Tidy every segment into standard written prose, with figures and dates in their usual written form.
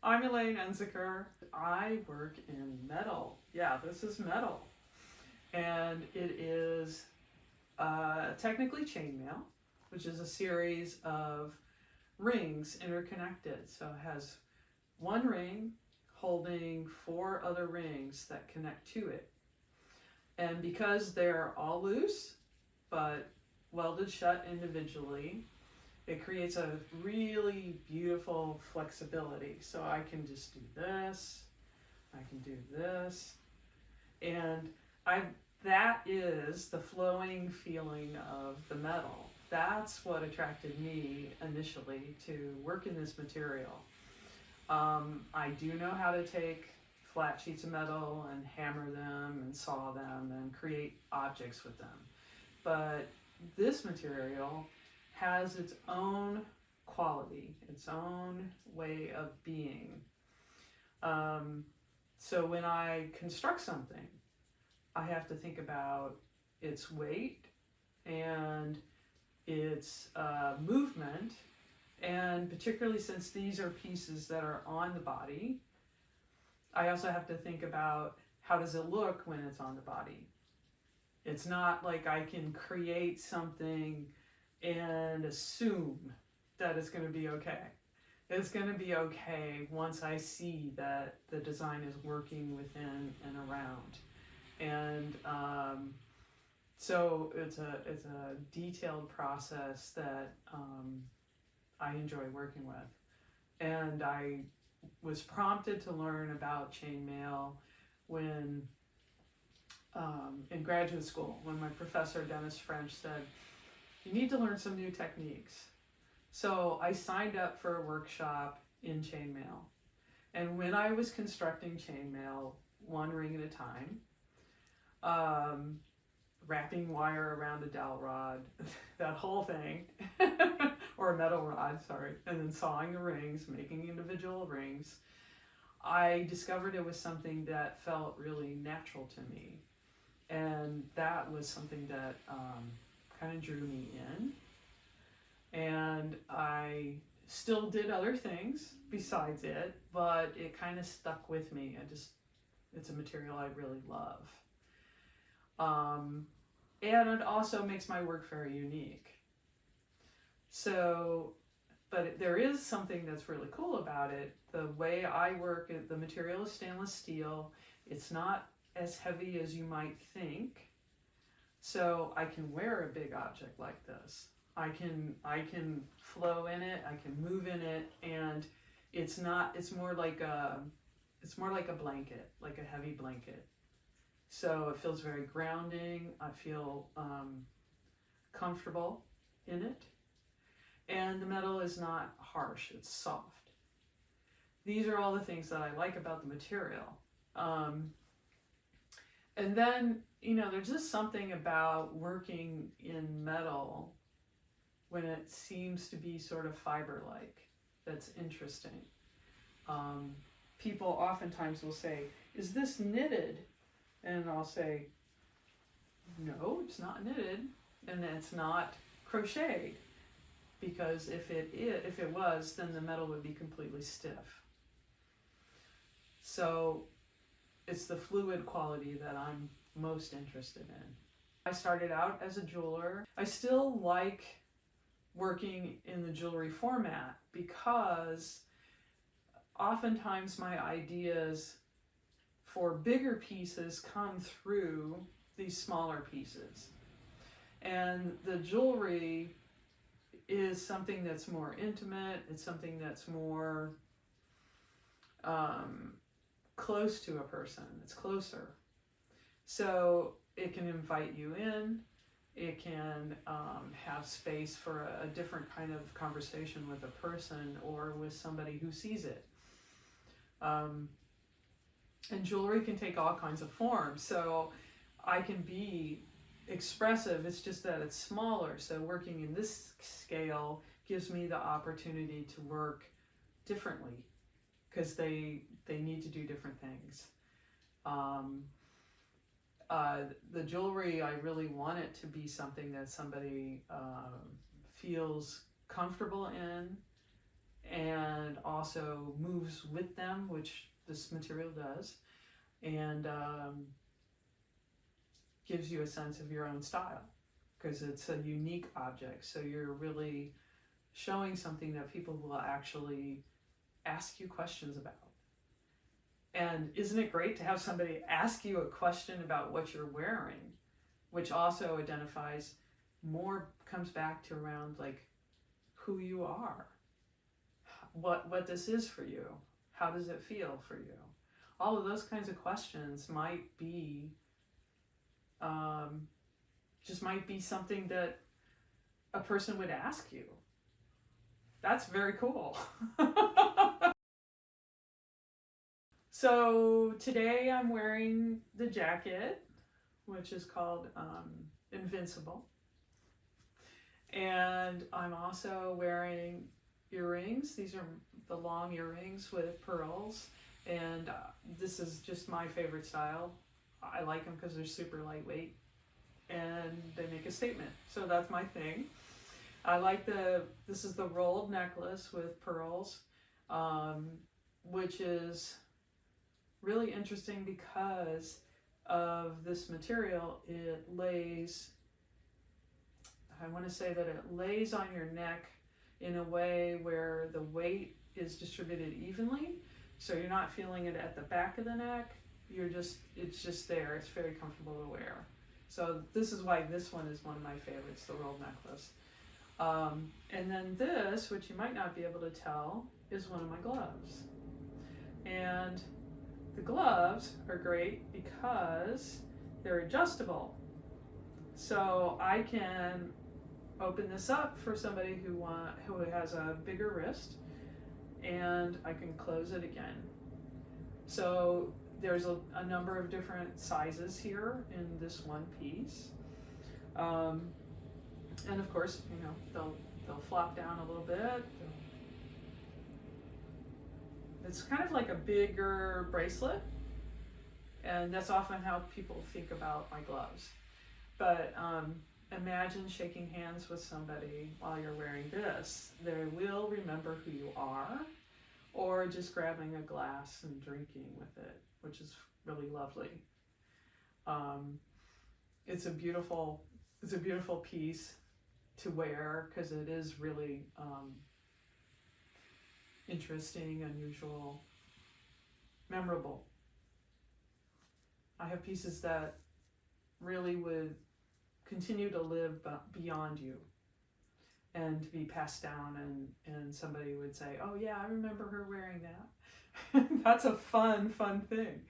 I'm Elaine Unzicker. I work in metal. Yeah, this is metal. And it is technically chainmail, which is a series of rings interconnected. So it has one ring holding four other rings that connect to it. And because they're all loose, but welded shut individually, it creates a really beautiful flexibility. So I can just do this, I can do this, and that is the flowing feeling of the metal. That's what attracted me initially to work in this material. I do know how to take flat sheets of metal and hammer them and saw them and create objects with them. But this material has its own quality, its own way of being. So when I construct something, I have to think about its weight and its movement, and particularly since these are pieces that are on the body, I also have to think about how does it look when it's on the body. It's not like I can create something and assume that it's going to be okay. It's going to be okay once I see that the design is working within and around. And so it's a detailed process that I enjoy working with. And I was prompted to learn about chainmail when in graduate school, when my professor Dennis French said, you need to learn some new techniques. So I signed up for a workshop in chainmail. And when I was constructing chainmail, one ring at a time, wrapping wire around a dowel rod, that whole thing, or a metal rod, sorry, and then sawing the rings, making individual rings, I discovered it was something that felt really natural to me. And that was something that kind of drew me in. And I still did other things besides it, but it kind of stuck with me. It's a material I really love. And it also makes my work very unique. So, but there is something that's really cool about it. The way I work, the material is stainless steel. It's not as heavy as you might think. So I can wear a big object like this. I can flow in it, I can move in it, and it's more like a blanket, like a heavy blanket. So it feels very grounding. I feel comfortable in it. And the metal is not harsh, it's soft. These are all the things that I like about the material. And then, there's just something about working in metal when it seems to be sort of fiber-like that's interesting. People oftentimes will say, is this knitted? And I'll say, no, it's not knitted, and it's not crocheted, because if it was, then the metal would be completely stiff. So it's the fluid quality that I'm most interested in. I started out as a jeweler. I still like working in the jewelry format because oftentimes my ideas for bigger pieces come through these smaller pieces. And the jewelry is something that's more intimate, it's something that's more close to a person, it's closer. So it can invite you in, it can have space for a different kind of conversation with a person or with somebody who sees it. And jewelry can take all kinds of forms, so I can be expressive, it's just that it's smaller. So working in this scale gives me the opportunity to work differently because they need to do different things. The jewelry, I really want it to be something that somebody feels comfortable in, and also moves with them, which this material does, and gives you a sense of your own style because it's a unique object. So you're really showing something that people will actually ask you questions about. And isn't it great to have somebody ask you a question about what you're wearing, which also identifies more, comes back to around like who you are, what this is for you, how does it feel for you? All of those kinds of questions might be just might be something that a person would ask you. That's very cool. So today I'm wearing the jacket, which is called Invincible. And I'm also wearing earrings. These are the long earrings with pearls. And this is just my favorite style. I like them because they're super lightweight and they make a statement. So that's my thing. I like this is the rolled necklace with pearls, which is really interesting because of this material. It lays, I want to say that it lays on your neck in a way where the weight is distributed evenly. So you're not feeling it at the back of the neck. It's just there. It's very comfortable to wear. So this is why this one is one of my favorites, the rolled necklace. And then this, which you might not be able to tell, is one of my gloves. And the gloves are great because they're adjustable. So I can open this up for somebody who has a bigger wrist, and I can close it again. So there's a number of different sizes here in this one piece. And of course, you know, they'll flop down a little bit. It's kind of like a bigger bracelet, and that's often how people think about my gloves. But imagine shaking hands with somebody while you're wearing this. They will remember who you are, or just grabbing a glass and drinking with it, which is really lovely. It's a beautiful piece to wear because it is really interesting, unusual, memorable. I have pieces that really would continue to live beyond you and to be passed down, and somebody would say, oh yeah, I remember her wearing that. That's a fun thing.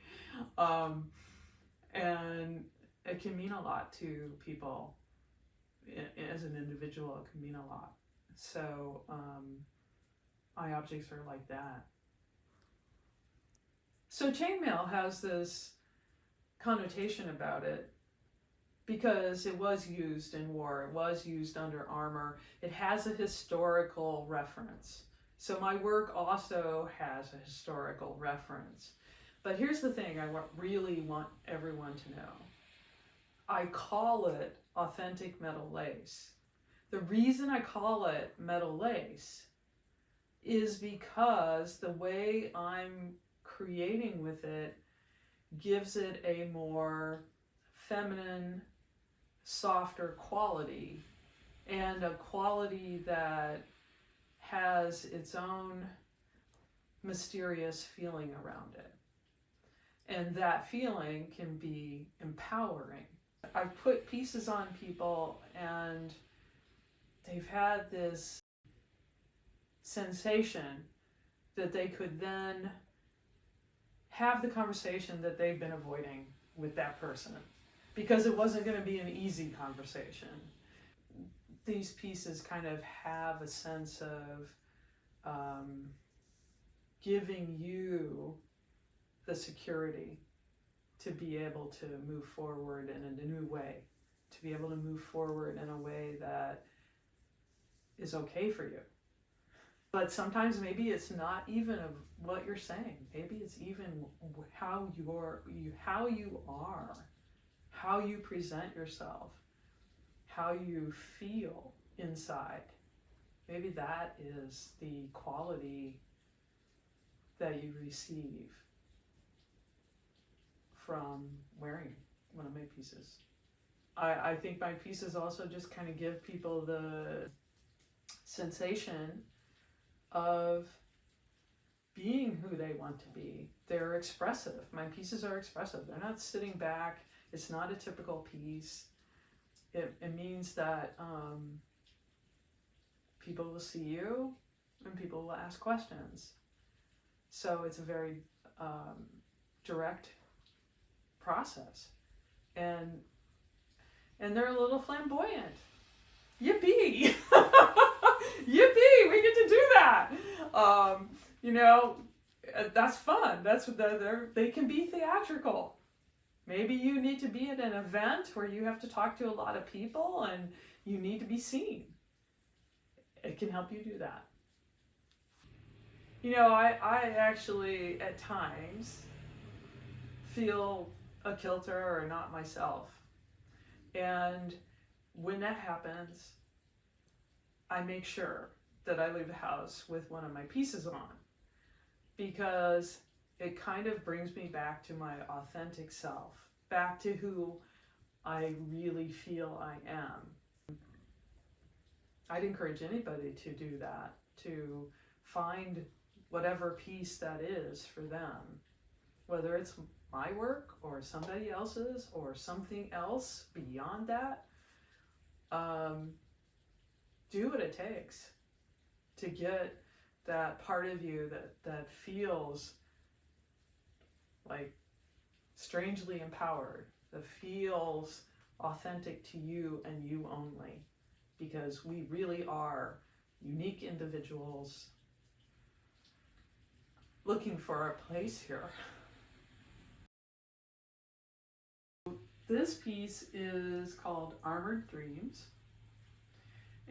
And it can mean a lot to people. As an individual, it can mean a lot. So my objects are like that. So chainmail has this connotation about it because it was used in war, it was used under armor. It has a historical reference. So my work also has a historical reference. But here's the thing I really want everyone to know. I call it authentic metal lace. The reason I call it metal lace is because the way I'm creating with it gives it a more feminine, softer quality, and a quality that has its own mysterious feeling around it. And that feeling can be empowering. I've put pieces on people and they've had this sensation that they could then have the conversation that they've been avoiding with that person because it wasn't going to be an easy conversation. These pieces kind of have a sense of giving you the security to be able to move forward in a new way, to be able to move forward in a way that is okay for you. But sometimes maybe it's not even of what you're saying. Maybe it's even how you are, how you present yourself, how you feel inside. maybe that is the quality that you receive from wearing one of my pieces. I think my pieces also just kind of give people the sensation of being who they want to be. They're expressive. My pieces are expressive. They're not sitting back. It's not a typical piece. It means that people will see you and people will ask questions. So it's a very direct process. And they're a little flamboyant. Yippee! Yippee! We get to do that. You know, that's fun. That's what they can be theatrical. Maybe you need to be at an event where you have to talk to a lot of people and you need to be seen. It can help you do that. You know, I actually at times feel a kilter or not myself. And when that happens, I make sure that I leave the house with one of my pieces on, because it kind of brings me back to my authentic self, back to who I really feel I am. I'd encourage anybody to do that, to find whatever piece that is for them, whether it's my work or somebody else's or something else beyond that. Do what it takes to get that part of you that feels like strangely empowered, that feels authentic to you and you only, because we really are unique individuals looking for a place here. This piece is called Armored Dreams,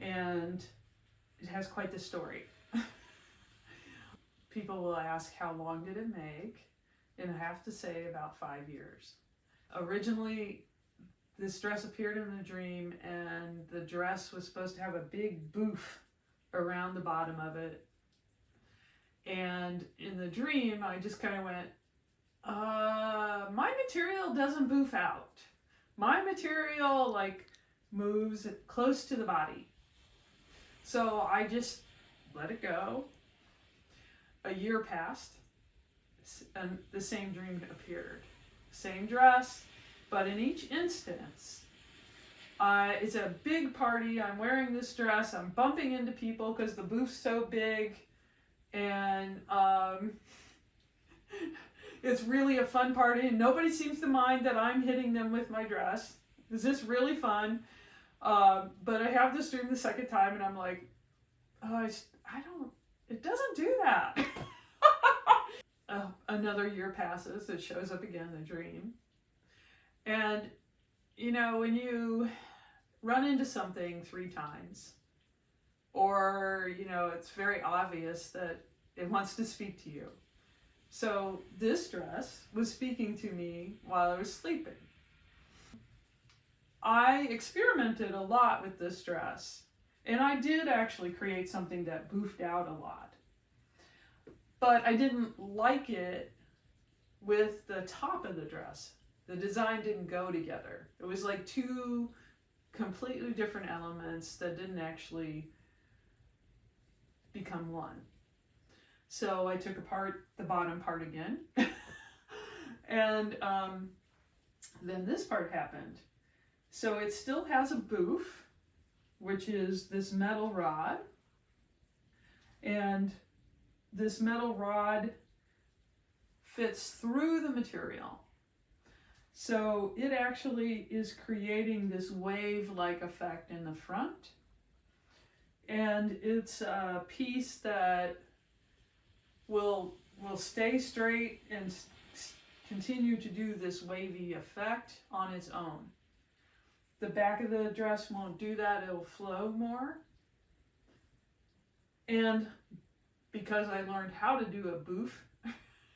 and it has quite the story. People will ask, how long did it make? And I have to say about 5 years. Originally, this dress appeared in a dream, and the dress was supposed to have a big boof around the bottom of it. And in the dream, I just kind of went, my material doesn't boof out. My material like moves close to the body. So I just let it go. A year passed, and the same dream appeared. Same dress, but in each instance, it's a big party. I'm wearing this dress. I'm bumping into people because the boof's so big. And it's really a fun party, and nobody seems to mind that I'm hitting them with my dress. Is this really fun? But I have this dream the second time, and I'm like, oh, it doesn't do that. Another year passes, it shows up again in the dream. And, you know, when you run into something 3 times, or, you know, it's very obvious that it wants to speak to you. So this dress was speaking to me while I was sleeping. I experimented a lot with this dress, and I did actually create something that boofed out a lot. But I didn't like it with the top of the dress. The design didn't go together. It was like 2 completely different elements that didn't actually become one. So I took apart the bottom part again. And then this part happened. So it still has a boof, which is this metal rod. And this metal rod fits through the material. So it actually is creating this wave-like effect in the front. And it's a piece that will stay straight and continue to do this wavy effect on its own. The back of the dress won't do that, it'll flow more. And because I learned how to do a boof,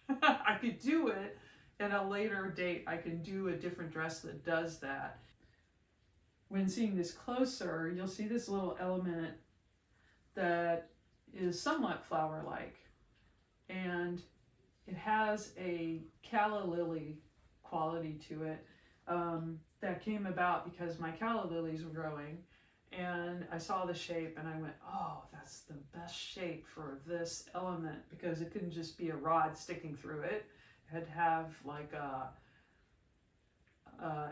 I could do it at a later date. I can do a different dress that does that. When seeing this closer, you'll see this little element that is somewhat flower-like, and it has a calla lily quality to it that came about because my calla lilies were growing, and I saw the shape and I went, oh, that's the best shape for this element, because it couldn't just be a rod sticking through it. It had to have like a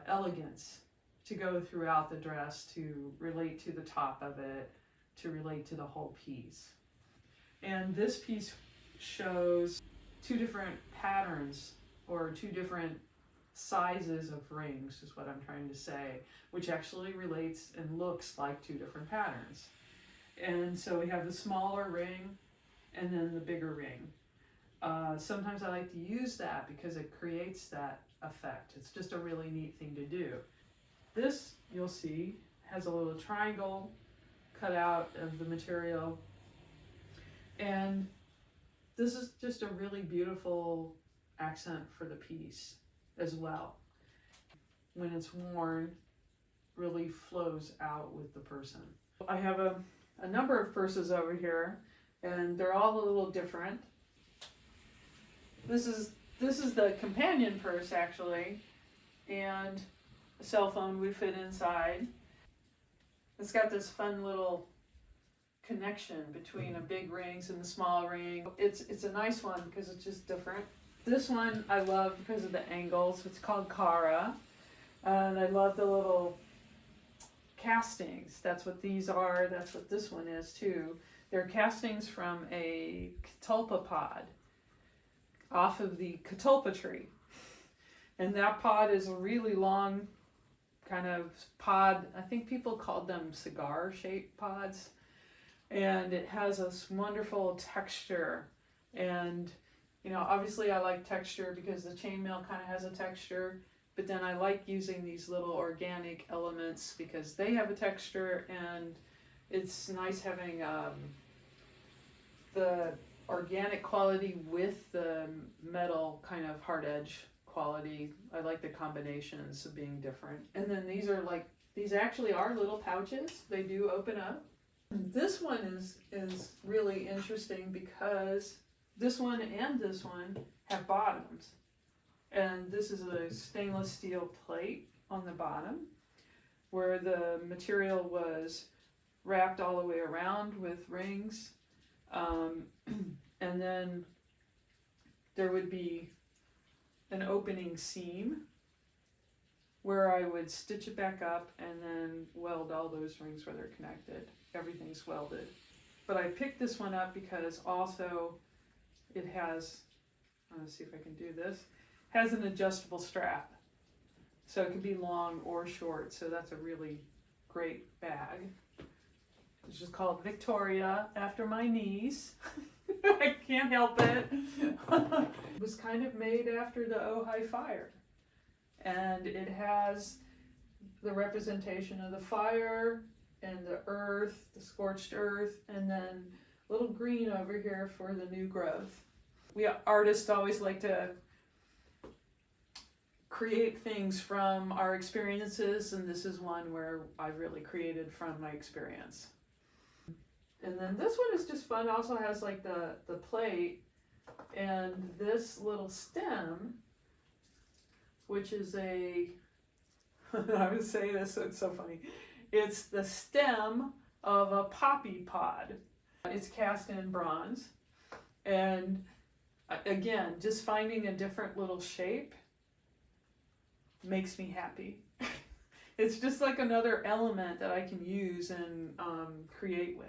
elegance to go throughout the dress, to relate to the top of it, to relate to the whole piece. And this piece shows two different patterns, or two different sizes of rings is what I'm trying to say, which actually relates and looks like two different patterns. And so we have the smaller ring and then the bigger ring. Sometimes I like to use that because it creates that effect. It's just a really neat thing to do. This, you'll see, has a little triangle cut out of the material, and this is just a really beautiful accent for the piece as well. When it's worn, really flows out with the person. I have a number of purses over here, and they're all a little different. This is the companion purse, actually, and a cell phone we fit inside. It's got this fun little connection between the big rings and the small ring. It's a nice one because it's just different. This one I love because of the angles. It's called Cara, and I love the little castings. That's what these are. That's what this one is too. They're castings from a catalpa pod off of the catalpa tree, and that pod is a really long kind of pod. I think people called them cigar-shaped pods, and it has this wonderful texture. And you know, obviously I like texture because the chainmail kind of has a texture, but then I like using these little organic elements because they have a texture, and it's nice having the organic quality with the metal kind of hard edge quality. I like the combinations of being different. And then these actually are little pouches. They do open up. This one is really interesting because this one and this one have bottoms. And this is a stainless steel plate on the bottom where the material was wrapped all the way around with rings. And then there would be an opening seam where I would stitch it back up and then weld all those rings where they're connected. Everything's welded. But I picked this one up because also it has, I'm going to see if I can do this, has an adjustable strap. So it can be long or short, so that's a really great bag. It's just called Victoria after my niece. I can't help it. It was kind of made after the Ojai fire. And it has the representation of the fire and the earth, the scorched earth, and then a little green over here for the new growth. We artists always like to create things from our experiences, and this is one where I really created from my experience. And then this one is just fun. It also has like the plate and this little stem, which is I would say this, it's so funny. It's the stem of a poppy pod. It's cast in bronze. And again, just finding a different little shape makes me happy. It's just like another element that I can use and create with.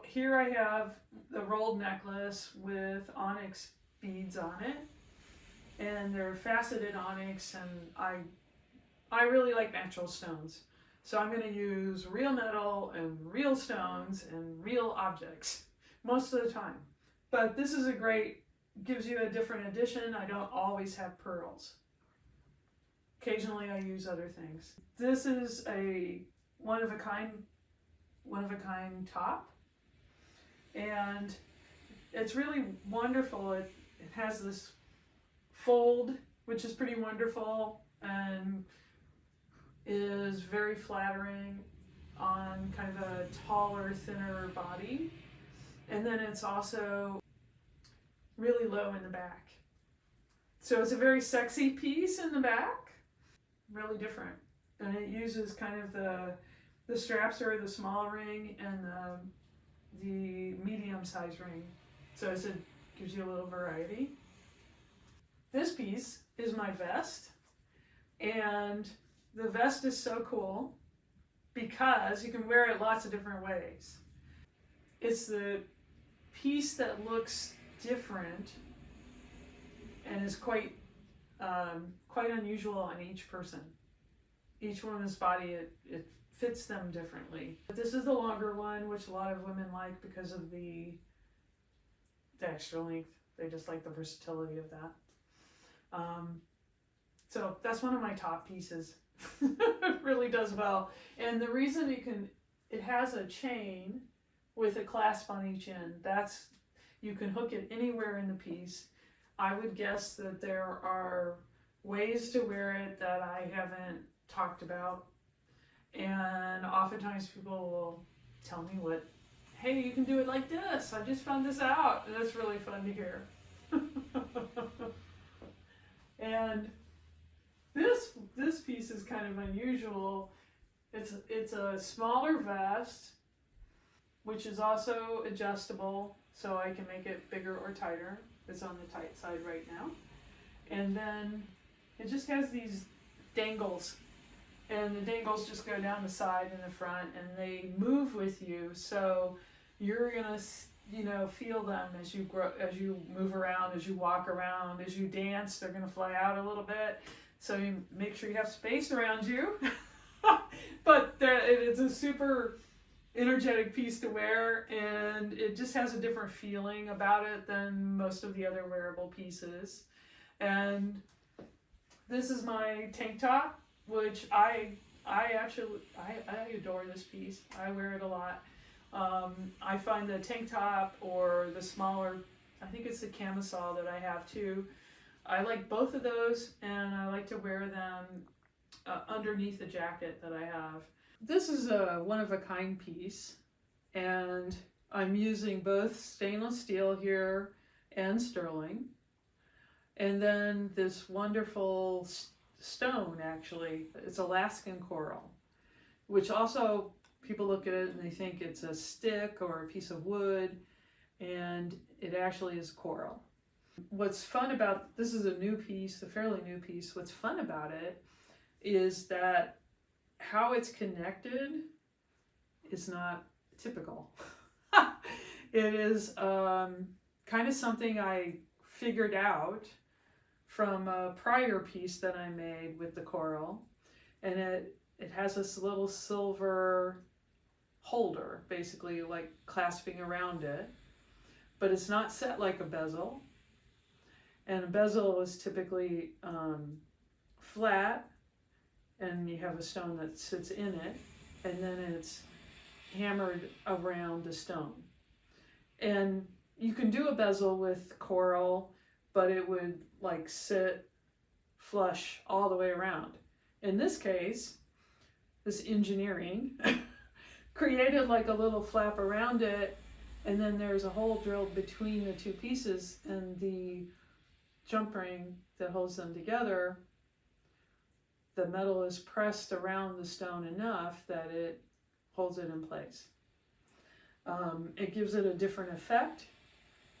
Here I have the rolled necklace with onyx beads on it, and they're faceted onyx, and I really like natural stones, so I'm going to use real metal and real stones and real objects most of the time. But this is gives you a different addition. I don't always have pearls. Occasionally I use other things. This is a one of a kind top. And it's really wonderful. It has this fold, which is pretty wonderful, and is very flattering on kind of a taller, thinner body. And then it's also really low in the back. So it's a very sexy piece in the back, really different. And it uses kind of the straps are the small ring and the medium size ring. So it gives you a little variety. This piece is my vest, and the vest is so cool because you can wear it lots of different ways. It's the piece that looks different and is quite unusual on each person. Each woman's body, it fits them differently. But this is the longer one, which a lot of women like because of the extra length. They just like the versatility of that. So that's one of my top pieces. It really does well. And the reason it has a chain with a clasp on each end. You can hook it anywhere in the piece. I would guess that there are ways to wear it that I haven't talked about. And oftentimes people will tell me hey, you can do it like this. I just found this out. And that's really fun to hear. And this piece is kind of unusual. It's a smaller vest, which is also adjustable, so I can make it bigger or tighter. It's on the tight side right now. And then it just has these dangles, and the dangles just go down the side and the front, and they move with you, so you're gonna feel them as you move around, as you walk around, as you dance. They're gonna fly out a little bit, so you make sure you have space around you. But it's a super energetic piece to wear, and it just has a different feeling about it than most of the other wearable pieces. And this is my tank top, which I adore this piece. I wear it a lot. I find the tank top or the smaller, I think it's the camisole that I have too. I like both of those, and I like to wear them underneath the jacket that I have. This is a one-of-a-kind piece, and I'm using both stainless steel here and sterling. And then this wonderful stone, actually. It's Alaskan coral, which also people look at it and they think it's a stick or a piece of wood, and it actually is coral. What's fun about this is a new piece, a fairly new piece. What's fun about it is that how it's connected is not typical. It is kind of something I figured out from a prior piece that I made with the coral, and it has this little silver holder, basically like clasping around it, but it's not set like a bezel. And a bezel is typically flat, and you have a stone that sits in it, and then it's hammered around the stone. And you can do a bezel with coral, but it would like sit flush all the way around. In this case, this engineering created like a little flap around it, and then there's a hole drilled between the two pieces, and the jump ring that holds them together, the metal is pressed around the stone enough that it holds it in place. It gives it a different effect,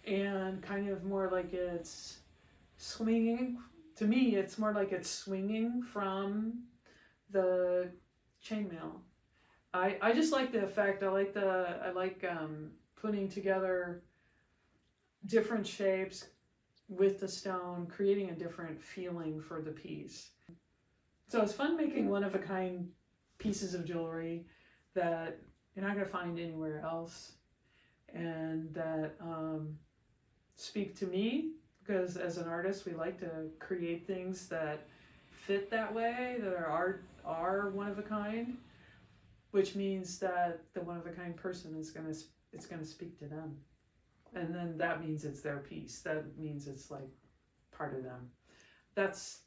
and kind of more like it's swinging. To me, it's more like it's swinging from the chainmail. I just like the effect. I like putting together different shapes with the stone, creating a different feeling for the piece. So it's fun making one-of-a-kind pieces of jewelry that you're not going to find anywhere else, and that speak to me, because as an artist we like to create things that fit that way, that are one-of-a-kind, which means that the one-of-a-kind person is going to speak to them. And then that means it's their piece. That means it's like part of them. That's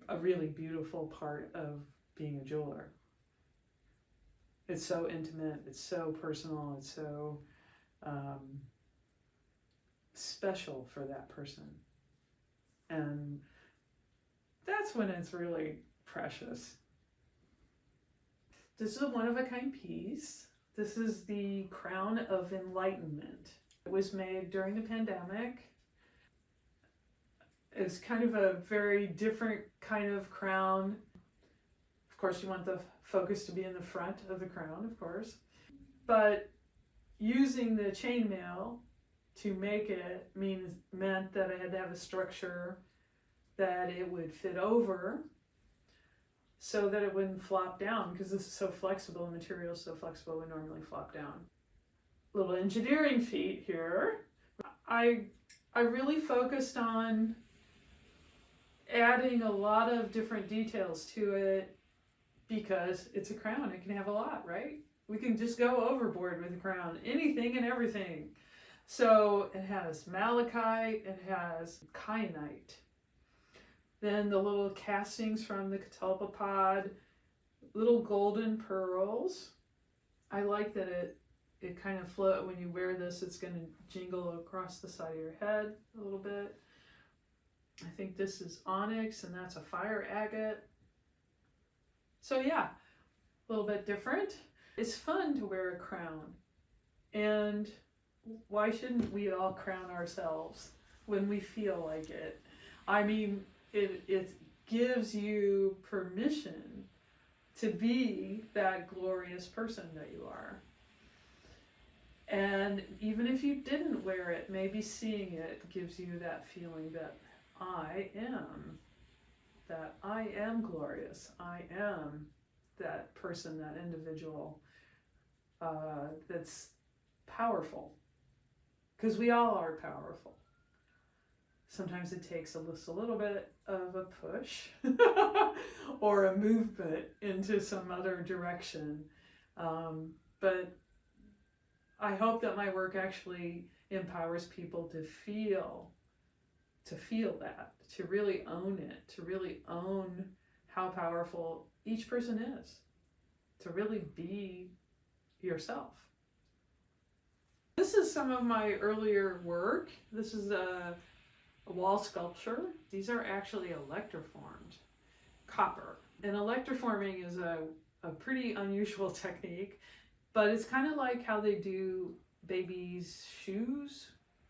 a really beautiful part of being a jeweler. It's so intimate, it's so personal, it's so special for that person. And that's when it's really precious. This is a one-of-a-kind piece. This is the Crown of Enlightenment. It was made during the pandemic. It's kind of a very different kind of crown. Of course, you want the focus to be in the front of the crown, of course. But using the chainmail to make it meant that I had to have a structure that it would fit over so that it wouldn't flop down, because this is so flexible, the material is so flexible, it would normally flop down. Little engineering feat here. I really focused on adding a lot of different details to it because it's a crown, it can have a lot, right? We can just go overboard with a crown, anything and everything. So it has malachite, it has kyanite. Then the little castings from the catalpa pod, little golden pearls. I like that it kind of float. When you wear this, it's going to jingle across the side of your head a little bit. I think this is onyx, and that's a fire agate. So yeah, a little bit different. It's fun to wear a crown. And why shouldn't we all crown ourselves when we feel like it? I mean, it gives you permission to be that glorious person that you are. And even if you didn't wear it, maybe seeing it gives you that feeling that I am glorious. I am that person, that individual that's powerful. Because we all are powerful. Sometimes it takes a little bit of a push or a movement into some other direction. But I hope that my work actually empowers people to feel that, to really own it, to really own how powerful each person is, to really be yourself. This is some of my earlier work. This is a wall sculpture. These are actually electroformed copper. And electroforming is a pretty unusual technique, but it's kind of like how they do babies' shoes,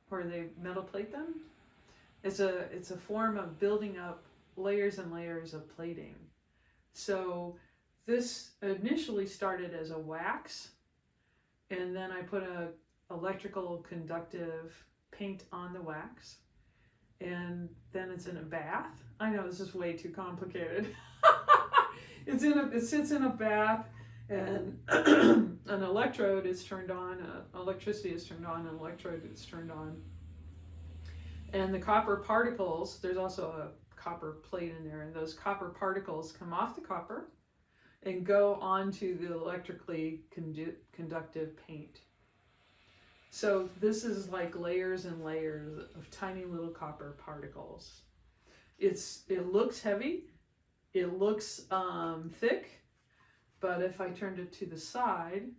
where they metal plate them. It's a form of building up layers and layers of plating. So this initially started as a wax, and then I put a electrical conductive paint on the wax, and then it's in a bath. I know this is way too complicated. It sits in a bath, and an electrode is turned on, electricity is turned on, an electrode is turned on. And the copper particles, there's also a copper plate in there, and those copper particles come off the copper and go onto the electrically conductive paint. So this is like layers and layers of tiny little copper particles. It looks heavy, it looks thick, but if I turned it to the side,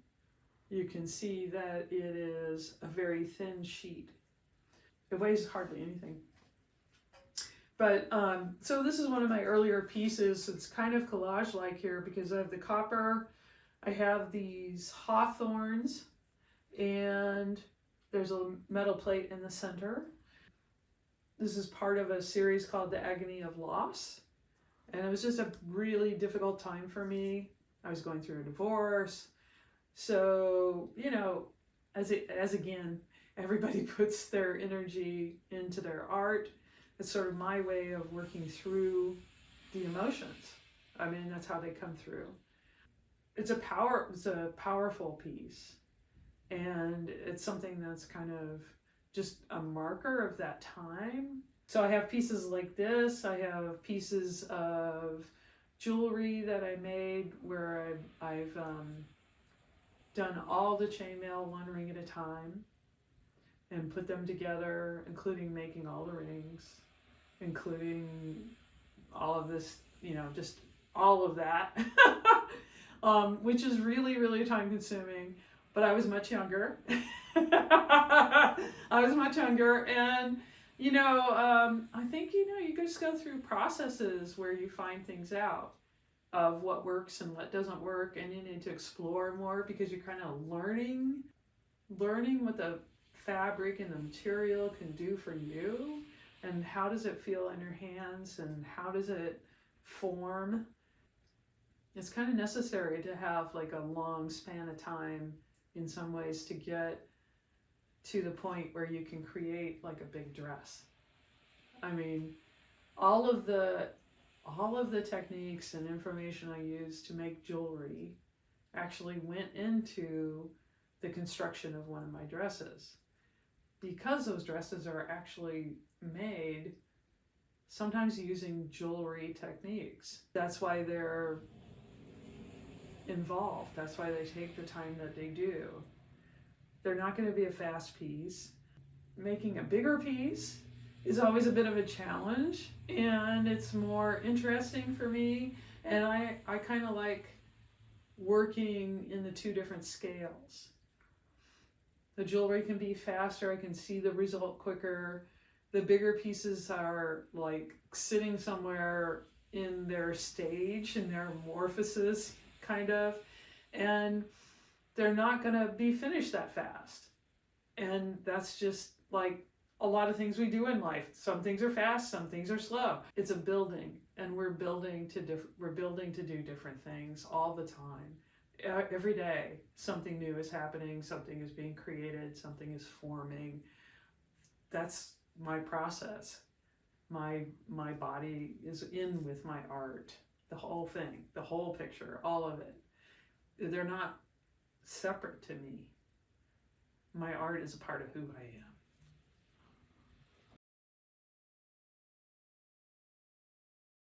you can see that it is a very thin sheet. It weighs hardly anything. But so this is one of my earlier pieces. It's kind of collage-like here because I have the copper, I have these hawthorns, and there's a metal plate in the center. This is part of a series called The Agony of Loss. And it was just a really difficult time for me. I was going through a divorce. So, you know, as again, everybody puts their energy into their art. It's sort of my way of working through the emotions. I mean, that's how they come through. It's a powerful piece. And it's something that's kind of just a marker of that time. So I have pieces like this. I have pieces of jewelry that I made where I've done all the chainmail one ring at a time and put them together, including making all the rings, including all of this, you know, just all of that, which is really, really time consuming. But I was much younger. I was much younger, and I think you just go through processes where you find things out of what works and what doesn't work, and you need to explore more because you're kind of learning what the fabric and the material can do for you, and how does it feel in your hands, and how does it form. It's kind of necessary to have like a long span of time in some ways to get to the point where you can create like a big dress. I mean, all of the techniques and information I used to make jewelry actually went into the construction of one of my dresses, because those dresses are actually made sometimes using jewelry techniques. That's why they're involved. That's why they take the time that they do. They're not going to be a fast piece. Making a bigger piece is always a bit of a challenge, and it's more interesting for me, and I kind of like working in the two different scales. The jewelry can be faster, I can see the result quicker. The bigger pieces are like sitting somewhere in their stage, in their morphosis, kind of, and they're not going to be finished that fast. And that's just like a lot of things we do in life. Some things are fast, some things are slow. It's a building, and we're building to do different things all the time. Every day something new is happening, something is being created, something is forming. That's my process. My body is in with my art, the whole thing, the whole picture, all of it. They're not separate to me. My art is a part of who I am.